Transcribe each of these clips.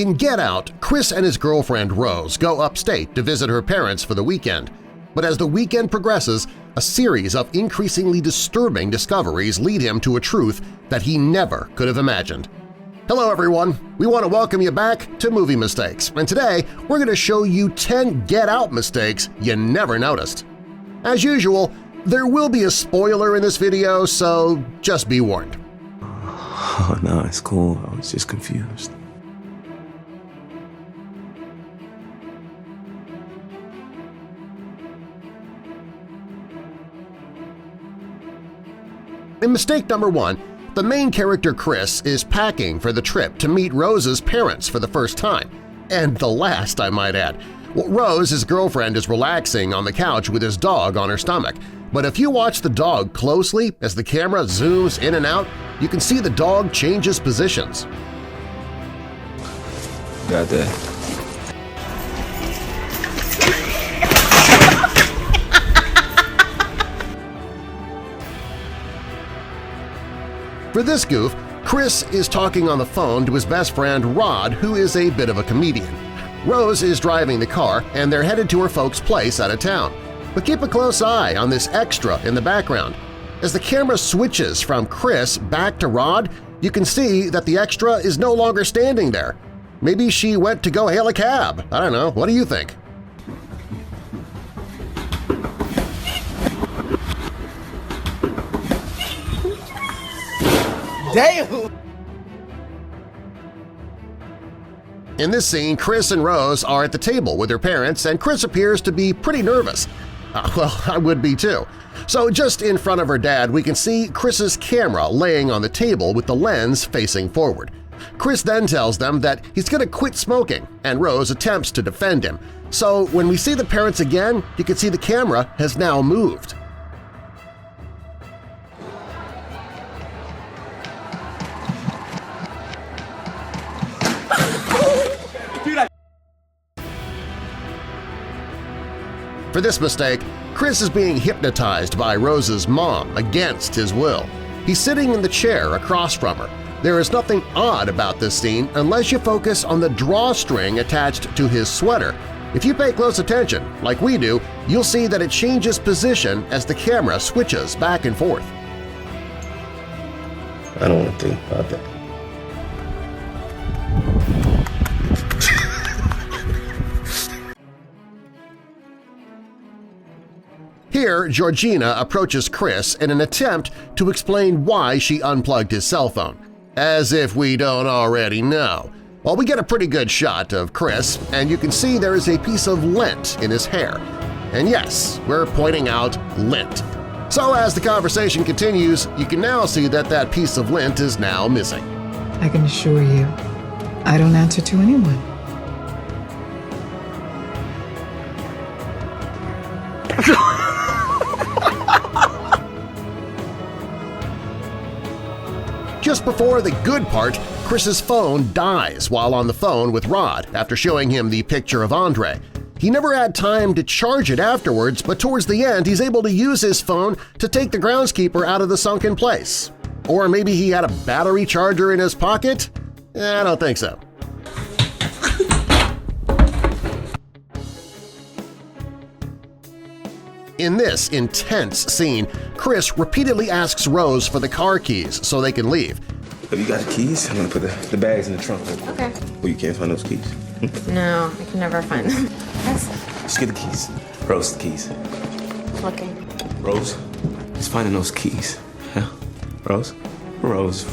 In Get Out, Chris and his girlfriend Rose go upstate to visit her parents for the weekend. But as the weekend progresses, a series of increasingly disturbing discoveries lead him to a truth that he never could have imagined. Hello everyone! We want to welcome you back to Movie Mistakes, and today we're going to show you 10 Get Out mistakes you never noticed. As usual, there will be a spoiler in this video, so just be warned. Oh, no, it's cool. I was just confused. In mistake number 1, the main character Chris is packing for the trip to meet Rose's parents for the first time. And the last, I might add. Well, Rose, his girlfriend, is relaxing on the couch with his dog on her stomach. But if you watch the dog closely as the camera zooms in and out, you can see the dog changes positions. Got that. For this goof, Chris is talking on the phone to his best friend Rod, who is a bit of a comedian. Rose is driving the car, and they're headed to her folks' place out of town. But keep a close eye on this extra in the background. As the camera switches from Chris back to Rod, you can see that the extra is no longer standing there. Maybe she went to go hail a cab. I don't know. What do you think? Damn! In this scene, Chris and Rose are at the table with their parents, and Chris appears to be pretty nervous. Well, I would be too. So just in front of her dad, we can see Chris's camera laying on the table with the lens facing forward. Chris then tells them that he's going to quit smoking, and Rose attempts to defend him. So when we see the parents again, you can see the camera has now moved. For this mistake, Chris is being hypnotized by Rose's mom against his will. He's sitting in the chair across from her. There is nothing odd about this scene unless you focus on the drawstring attached to his sweater. If you pay close attention, like we do, you'll see that it changes position as the camera switches back and forth. I don't want to think about that. Here, Georgina approaches Chris in an attempt to explain why she unplugged his cell phone. As if we don't already know. Well, we get a pretty good shot of Chris, and you can see there is a piece of lint in his hair. And yes, we're pointing out lint. So as the conversation continues, you can now see that that piece of lint is now missing. I can assure you, I don't answer to anyone. Just before the good part, Chris's phone dies while on the phone with Rod after showing him the picture of Andre. He never had time to charge it afterwards, but towards the end he's able to use his phone to take the groundskeeper out of the sunken place. Or maybe he had a battery charger in his pocket? I don't think so. In this intense scene, Chris repeatedly asks Rose for the car keys so they can leave. Have you got the keys? I'm gonna put the bags in the trunk. Okay. Well, you can't find those keys. No, I can never find them. Yes. Just get the keys. Rose, the keys. Looking. Rose, just finding those keys. Yeah. Rose? Rose.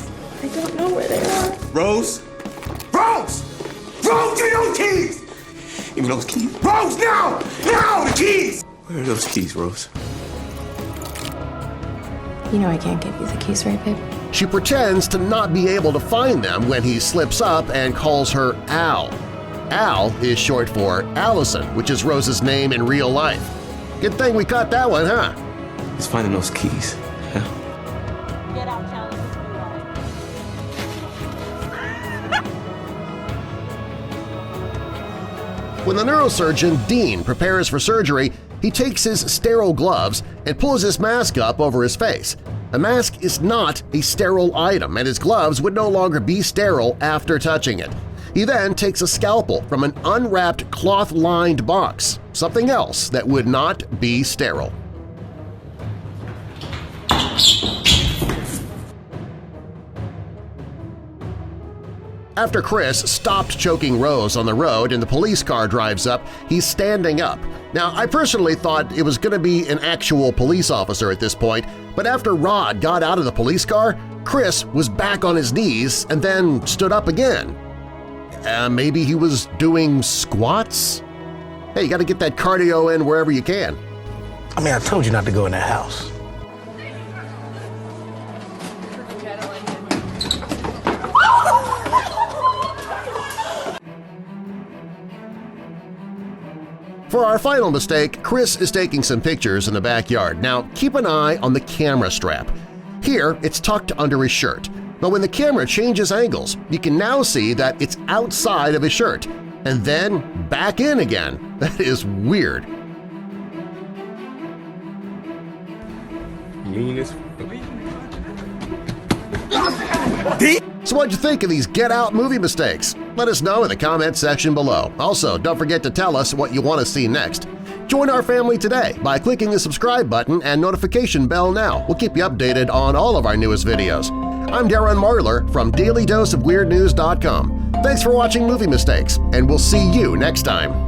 I don't know where they are. Rose? Rose! Rose, give me those keys! Give me those keys. Rose, now! Now, the keys! Where are those keys, Rose? You know I can't give you the keys, right, babe? She pretends to not be able to find them when he slips up and calls her Al. Al is short for Allison, which is Rose's name in real life. Good thing we caught that one, huh? Just finding those keys. Yeah. Get out, challenge. When the neurosurgeon Dean prepares for surgery, he takes his sterile gloves and pulls his mask up over his face. A mask is not a sterile item, and his gloves would no longer be sterile after touching it. He then takes a scalpel from an unwrapped cloth-lined box, something else that would not be sterile. After Chris stopped choking Rose on the road and the police car drives up, he's standing up. Now, I personally thought it was going to be an actual police officer at this point, but after Rod got out of the police car, Chris was back on his knees and then stood up again. Maybe he was doing squats? Hey, you got to get that cardio in wherever you can. I mean, I told you not to go in that house. For our final mistake, Chris is taking some pictures in the backyard. Now, keep an eye on the camera strap. Here, it's tucked under his shirt, but when the camera changes angles, you can now see that it's outside of his shirt, and then back in again. That is weird. So what'd you think of these Get Out movie mistakes? Let us know in the comments section below. Also, don't forget to tell us what you want to see next. Join our family today by clicking the subscribe button and notification bell now. We'll keep you updated on all of our newest videos. I'm Darren Marlar from DailyDoseOfWeirdNews.com. Thanks for watching Movie Mistakes, and we'll see you next time.